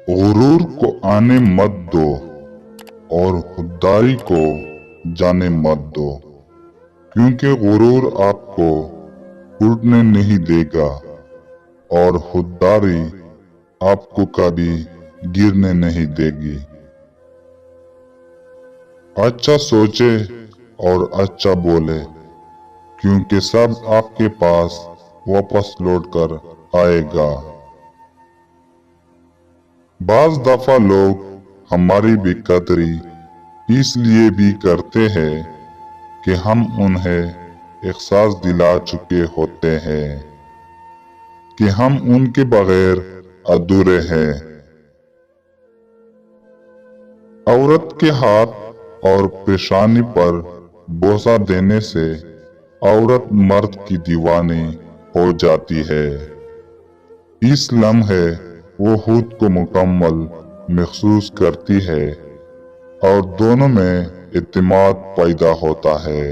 गुरूर को आने मत दो और खुददारी को जाने मत दो, क्योंकि गुरूर आपको उड़ने नहीं देगा और खुददारी आपको कभी गिरने नहीं देगी। अच्छा सोचे और अच्छा बोले, क्योंकि सब आपके पास वापस लौट कर आएगा। बाज दफा लोग हमारी बेकदरी इसलिए भी करते हैं कि हम उन्हें एहसास दिला चुके होते हैं कि हम उनके बगैर अधूरे हैं। औरत के हाथ और पेशानी पर बोसा देने से औरत मर्द की दीवानी हो जाती है। इस लम्हे वो खुद को मुकम्मल महसूस करती है और दोनों में इत्मीनान पैदा होता है।